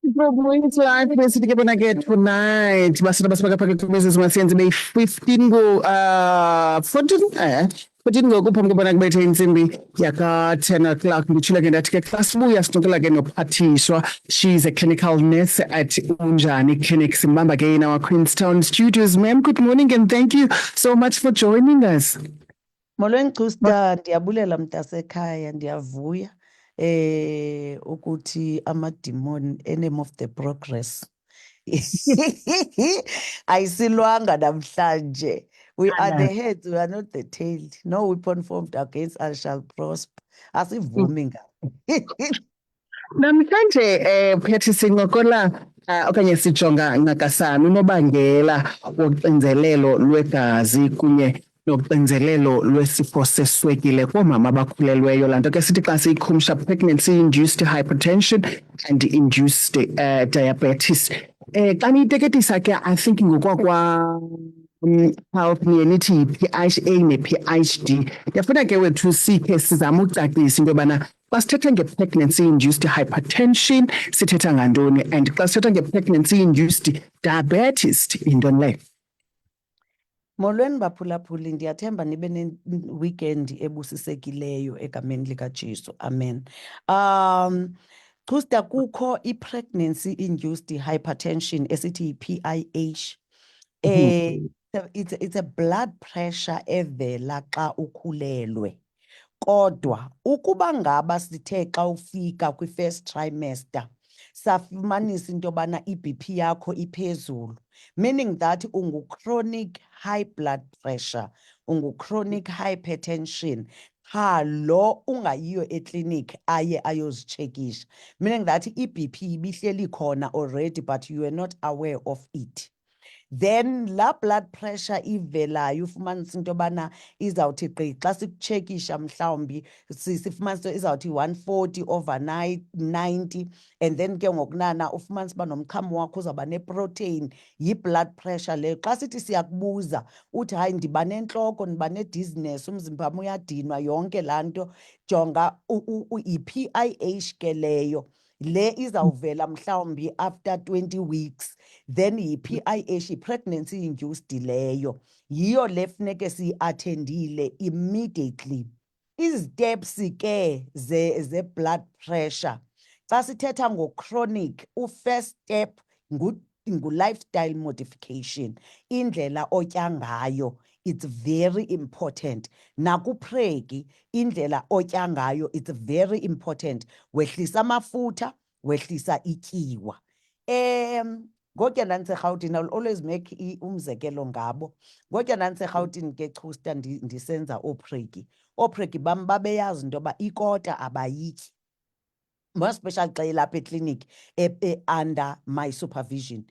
It's live basic get tonight. Basita basibaka phakathi kwezi masiyenzi beyi-15 14 ngoku phambi kobana kubethe intsimbi yaka-10 o'clock. Nditshilo ke ndathi ke xa sibuya sinokula ke noPhathiswa. She's a clinical nurse at Unjani Clinic. Simbamba ke in our Queenstown studios. Ma'am, good morning and thank you so much for joining us. Molweni Xusta, ndiyabulela mntasekhaya, ndiyavuya ukuthi amademon enemy of the progress. Ayisilwanga namhlanje. We are the heads, we are not the tail. No weapon formed against us shall prosper. Asivumi ngayo. Namhlanje Phethi sincokola okanye sijonga ncakasana unobangela woxinzelelo lwegazi kunye noxinzelelo lwesifo seswekile koomama abakhulelweyo. Laa nto ke sithi xa siyikhumsha pregnancy-induced hypertension and induced diabetes. Xa niyiteketisa ke I think ngokwakwa health niye nithi yi-PHA ne-PhD. Ndiyafuna ke wethu sikhe sizame ucacisa into yobana xa sithetha nge-pregnancy-induced hypertension sithetha ngantoni, and xa sithetha nge-pregnancy-induced diabetes yintoni leyo? Molweni baphulaphuli, ndiyathemba nibe ne-weekend ebusisekileyo egameni likaJesu. Amen. Xusta, kukho i-pregnancy-induced hypertension esithi yi-PIH. It's a blood pressure evela xa ukhulelwe. Kodwa ukuba ngaba sithe xa ufika kwi-first trimester safumanisa into yobana i-BP yakho iphezulu, meaning that ungu-chronic high blood pressure, ungu-chronic hypertension, lo ungayiyo eklinikhi aye ayozitshekisha, meaning that i-BP ibihleli khona already but you were not aware of it. Then la blood pressure ivelayo ufumanisa into yobana izawuthi gqi xa sikutshekisha mhlawumbi sifumanisa izawuthi 140 over 90, and then ke ngokunana ufumanisa uba nomchamo wakho uzawuba neprotein, yi-blood pressure leyo. Xa sithi siyakubuza uthi hayi ndiba nentloko, ndiba ne-dizziness, umzimba wam uyadinwa, yonke laa nto, jonga yi-PIH ke leyo. Le izawuvela mhlawumbi after 20 weeks, then yi-PIH, pregnancy induced leyo. Yiyo le funeke siyi-athendile immediately. Isteps ke ze-blood pressure. Xa sithetha ngo-chronic, u-first step ngu-lifestyle modification, indlela otya ngayo. It's very important. Nakupregi, indlela otya ngayo, it's very important. Wehlisa amafutha, wehlisa ityiwa. Ngotya nanseRhawutini, I will always make umzekelo ngabo. Ngotya nanseRhawutini ke Xusta ndisenza oopregi. Oopregi bam babeyazi into yoba ikota abayityi. More especially xa ilapha ekliniki under my supervision.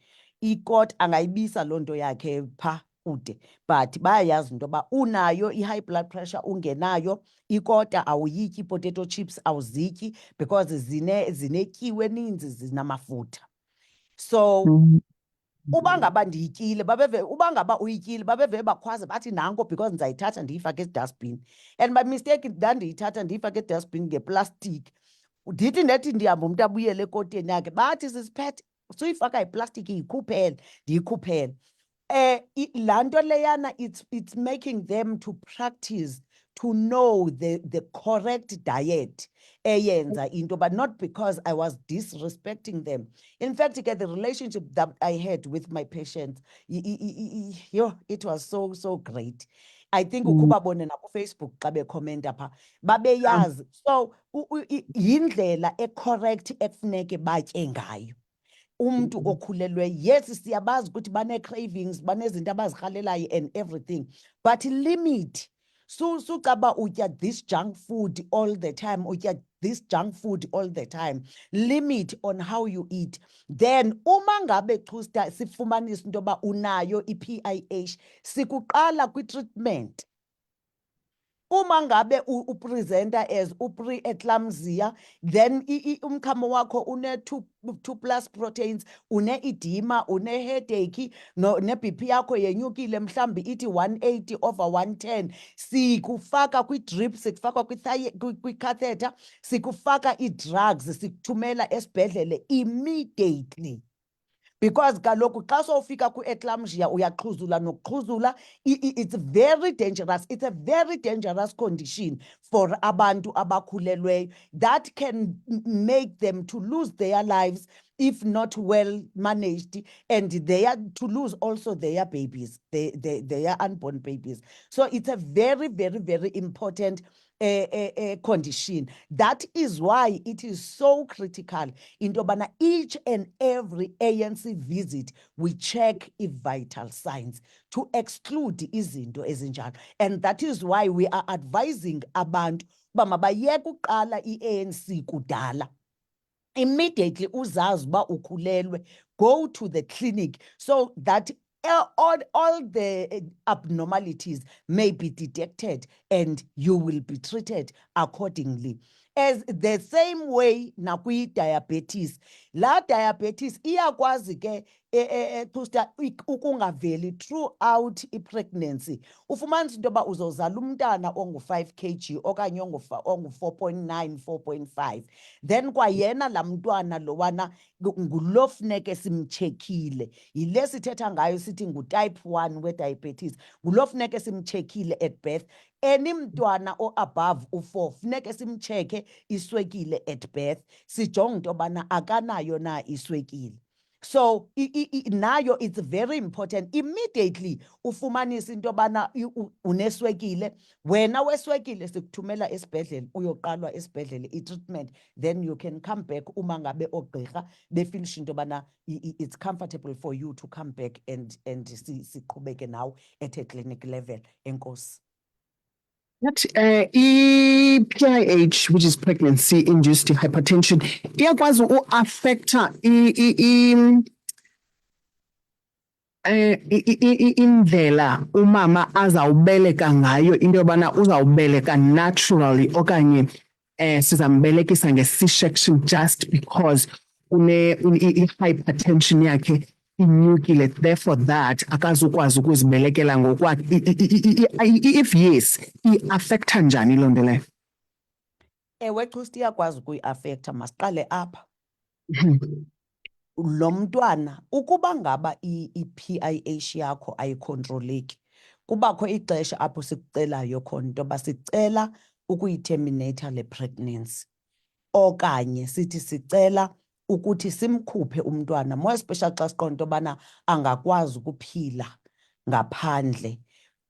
Ikota angayibisa loo nto yakhe pha kude, but bayayazi into yoba unayo i-high blood pressure, ungenayo ikota awuyityi, potato chips awuzityi because zinetyiwa eninzi, zinamafutha. So uba ngaba ndiyityile, uba ngaba uyityile babeve bakhwaze bathi nanko because ndizayithatha ndiyifake esidustbin, and by mistake ndandiyithatha ndiyifake esidustbin ngeplastiki. Ndithi ndethi ndihamba umntu abuyele ekoteni yakhe bathi sisiphethe suyifaka iplastiki yikhuphele, ndiyikhuphele. Laa nto leyana it's making them to practice, to know the correct diet eyenza into, but not because I was disrespecting them. In fact, the relationship that I had with my patients, it was so great. I think ukubabone na ku-Facebook xa bekhomenta pha babeyazi. So yindlela ecorrect ekufuneke batye ngayo. Umntu okhulelwe, yes siyabazi ukuthi bane-cravings, banezinto abazirhalelayo and everything, but limit. Sucaba utya this junk food all the time, utya this junk food all the time. Limit on how you eat. Then uma ngabe Xusta sifumanisa into yoba unayo i-PIH, sikuqala kwi-treatment. Uma ngabe upresenta as pre-eclampsia, then umchamo wakho une 2+ proteins, une edema, une headache, no ne BP yakho yenyukile mhlambi ithi 180 over 110, sikufaka kwi-drip, sikufaka kwi-catheter, sikufaka i-drugs, sikuthumela esibhedlele immediately. Because kaloku xa sowufika kwi-eclampsia uyaxhuzula nokuxhuzula, it's very dangerous. It's a very dangerous condition for abantu abakhulelweyo that can make them to lose their lives if not well managed, and they are to lose also their babies, their unborn babies. So it's a very, very, very important condition. That is why it is so critical into yobana each and every ANC visit we check vital signs to exclude izinto ezinjalo. And that is why we are advising abantu uba mabayeke uqala i-ANC kudala. Immediately uzazi uba ukhulelwe, go to the clinic so that all the abnormalities may be detected and you will be treated accordingly. As the same way nakwi-diabetes, la diabetes iyakwazi ke ukungaveli throughout i-pregnancy. Ufumanisa into yoba uzozala umntana ongu-5 kg okanye ongu-4.9, 4.5. Then kwayena laa mntwana lowana ngulo funeke simtshekile. Yile sithetha ngayo sithi ngu-type 1 we-diabetes. Ngulo funeke simtshekile at birth. Any mntwana o-above u-4 funeke simtsheke iswekile at birth, sijonge into yobana akanayo na iswekile. So nayo it's very important. Immediately ufumanisa into yobana uneswekile, wena weswekile sikuthumela esibhedlele, uyoqalwa esibhedlele i-treatment, then you can come back uma ngabe ogqirha befinisha into yobana it's comfortable for you to come back and siqhubeke nawe at a clinic level. Enkosi. That PIH, which is pregnancy-induced hypertension, iyakwazi u-affecta indlela umama azawubeleka ngayo, into yobana uzawubeleka naturally okanye sizambelekisa nge-C-section just because i-hypertension yakhe inyukile, therefore that akazukwazi ukuzibelekela ngokwakhe. If yes, i-affecta njani loo nto leyo? Ewe Xusti, iyakwazi ukuyi-affecta. Masiqale apha. Lo mntwana ukuba ngaba i-PIH yakho ayikhontroleki, kubakho ixesha apho sikucelayo khona into yoba sicela ukuyiterminata le pregnancy, okanye sithi sicela ukuthi simkhuphe umntwana, more especially xa siqonda into yobana angakwazi ukuphila ngaphandle,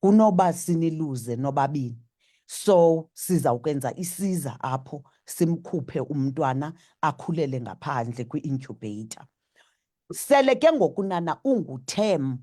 kunoba siniluze nobabini. So sizawukwenza isiza apho simkhuphe umntwana akhulele ngaphandle kwi-incubator. Sele ke ngokunana ungu-term,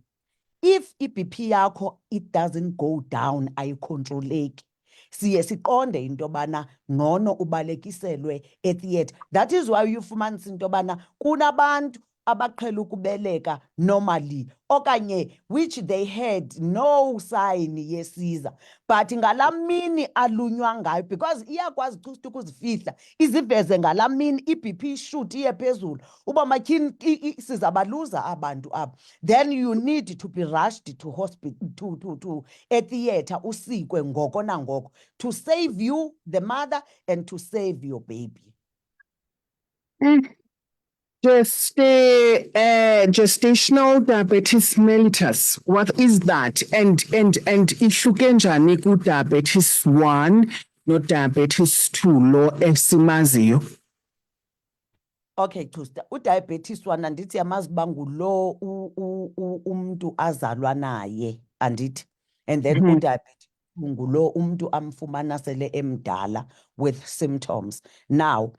if i-BP yakho it doesn't go down, ayikhontroleki, siye siqonde into yobana ngcono ubalekiselwe etheatre. That is why ufumanisa into yobana kunabantu abaqhela ukubeleka normally okanye which they had no sign yesiza, but ngalaa mini alunywa ngayo, because iyakwazi Xusti ukuzifihla iziveze ngalaa mini i-BP ishoot iye phezulu, uba matyhini sizabaluza abantu apha. Then you need to be rushed to hospital, to etheatre, usikwe ngoko nangoko, to save you, the mother, and to save your baby. Gestational diabetes mellitus, what is that? And ihluke njani ku-diabetes 1 no-diabetes 2 lo esimaziyo? Okay, Xusta, udiabetes 1 andithi yamazi uba ngulo umntu azalwa naye, andithi? And then udiabetes 2 ngulo umntu amfumana sele emdala with symptoms. Now,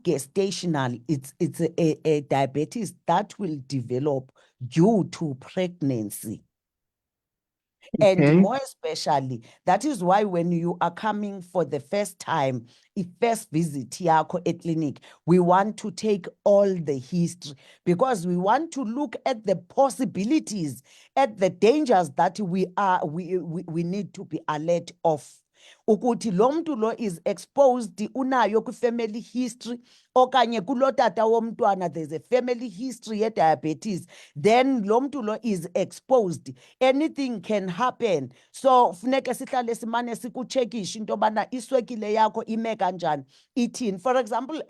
gestational, it's a diabetes that will develop due to pregnancy. And Okay. more especially, that is why when you are coming for the first time, first visit yakho clinic, we want to take all the history because we want to look at the possibilities, at the dangers that we need to be alert of. Ukuthi lo muntu lo is exposed, unayo family history, okanye kulo tata womntwana there's a family history ye diabetes, then lo muntu lo is exposed, anything can happen. So funeke sihlale simane sikucheckisha into bana iswekile yakho ime kanjani, ithini. For example,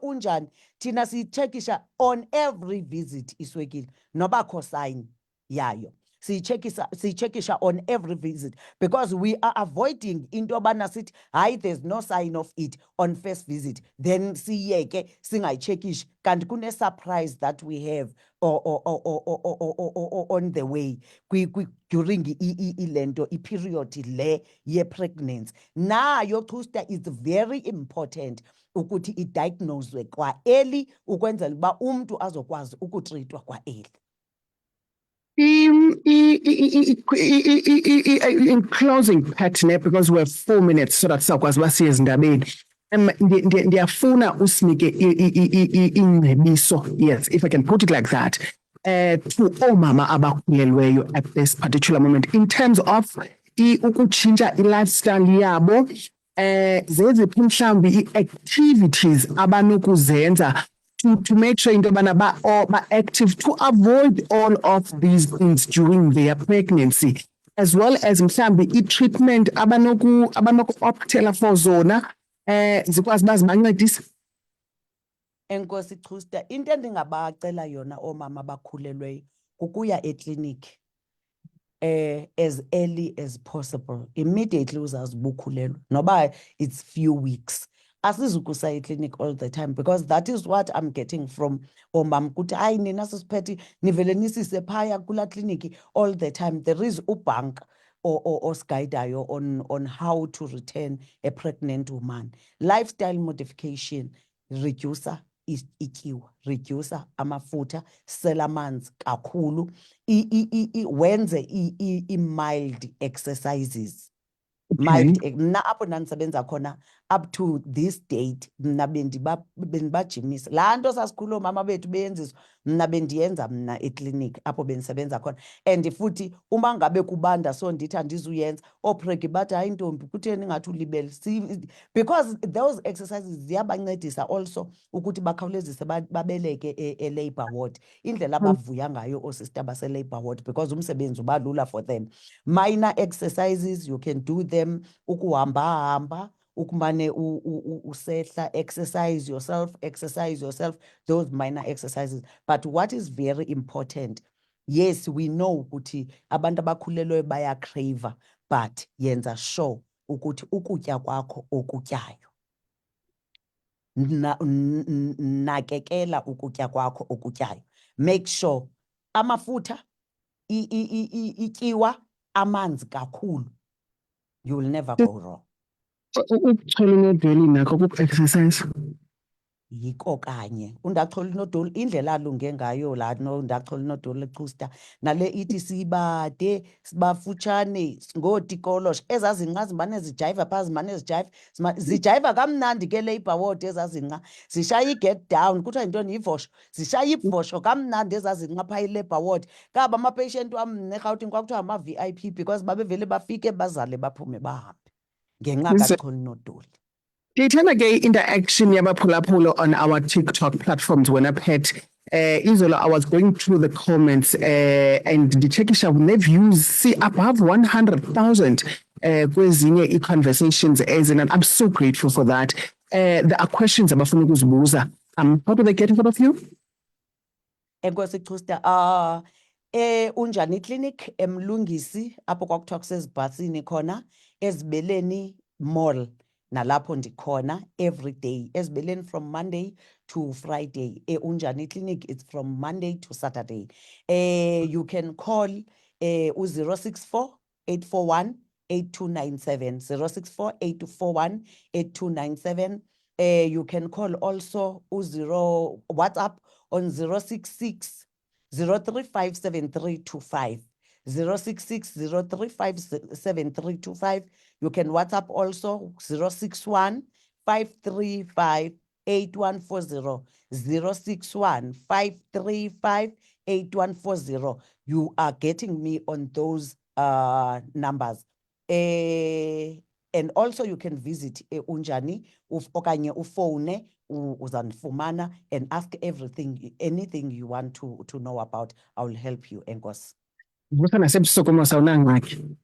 Unjani thina sicheckisha on every visit iswekile noba kho sign yayo. Siyicheckisha on every visit because we are avoiding into yobana sithi hayi there's no sign of it on first visit, then siyeke singayicheckishi kanti kune-surprise that we have on the way during ilento iperiod le ye-pregnancy. Nayo Chusta is very important ukuthi idiagnoswe kwa early ukwenzela uba umntu azokwazi ukutreatwa kwa early. In closing, Pathiswa, because we have 4 minutes, so that's sakwazi basiye ezindabeni. Ndiyafuna usinike ingcebiso, yes, if I can put it like that, to oomama abakhulelweyo at this particular moment, in terms of ukutshintsha i-lifestyle yabo, zeziphi mhlawumbi i-activities abanokuzenza to make sure into yobana ba-active to avoid all of these things during their pregnancy, as well as mhlawumbi i-treatment abanoku-optela for zona zikwazi uba zibancedise. Enkosi Chusta, into endingabacela yona oomama abakhulelweyo kukuya ekliniki as early as possible. Immediately uzazibukhulelwa noba it's few weeks. Asizukusa eklinik all the time because that is what I'm getting from oomama ukuthi hayi nina sisiphethe nivele nisise phaya kula kliniki all the time. There is ubank or skydayo on how to return a pregnant woman. Lifestyle modification, reducer ityiwa, reducer amafutha, sela amanzi kakhulu, wenze i-mild exercises. Mild, mna apho nandisebenza khona up to this date mna bendibajimisa laa nto sasikhula oomama bethu beyenziswa mna bendiyenza mna ekliniki apho bendisebenza khona. And futhi uma ngabe kubanda so ndithi andizuyenza oopregi bathi hayi ntombi kutheni ingathi ulibele, because those exercises ziyabancedisa also ukuthi bakhawulezise babeleke e-labor ward, indlela abavuya ngayo oosista base-labor ward because umsebenzi uba lula for them. Minor exercises you can do them, ukuhamba ukumane usehla, exercise yourself, those minor exercises. But what is very important, yes, we know ukuthi abantu abakhulelweyo bayakrava, but yenza sure ukuthi ukutya kwakho okutyayo, nakekela ukutya kwakho okutyayo. Make sure amafutha, ityiwa, amanzi kakhulu. You will never go wrong. Ukuchola inodoli nakho kuku-exercise. Yiko kanye undachola inodoli indlela alunge ngayo laa ndachola inodoli Chusta nale ithi sibade sibafutshane ngootikolosh ezazinqa zimane zijayiva phaa zimane zijayiva kamnandi ke labor ward ezazinqa zishaya i-get down kuthiwa yintoni yivosho, zishaya ivosho kamnandi ezazinqa phaa i-labor ward. Kaba amapatient wam eRhawutini kwakuthiwa ama-VIP because babevele bafike bazale baphume bahambe ngenxa kachola inodoli. Ndiyithanda ke interaction yabaphulaphula on our TikTok platforms wena Pat. Izolo I was going through the comments and nditshekisha ne-views see above 100,000 kwezinye i-conversations ezina. I'm so grateful for that. There are questions abafuna ukuzibuza. How do they get in front of you? Enkosi Chusta, Unjani Clinic eMlungisi apho kwakuthiwa kusezibhasini khona, Ezibeleni Mall nalapho ndikhona every day. Ezibeleni from Monday to Friday. Unjani Clinic, it's from Monday to Saturday. You can call 064 841 8297 064 841 8297. You can call also WhatsApp on 066 035 7325 06603577325. You can WhatsApp also 061 535 8140 061 535 8140. You are getting me on those numbers. And also you can visit Unjani okanye ufone uzandifumana and ask anything you want to know about. I will help you, Enkos. Vusa nasebusoko sawunangxaki.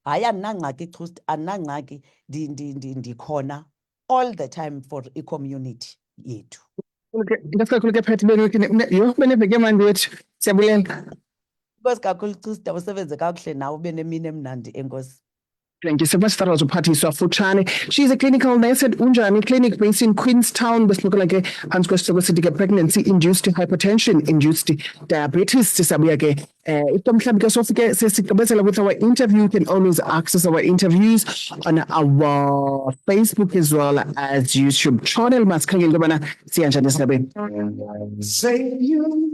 Hayi andinangxaki Chusti, andinangxaki, ndikhona all the time for i-community yethu. Ngasikakhulu ke Phathi yho beneveke mandi wethu. Siyabulela. Enkosi kakhulu Chusti, awusebenze kakuhle nawe ube nemini emnandi, Enkosi. Thank you so much. That was Pathiswa Futshane. She's a clinical nurse at Unjani Clinic based in Queenstown. Besloka like Hans Kwesitika pregnancy, induced hypertension, induced diabetes. Sisabuya ke itomhlambi ke sofike sesigqibezela with our interview. You can always access our interviews on our Facebook as well as YouTube channel. Masikhangela into yobana siyanjani sinabeni. Say you.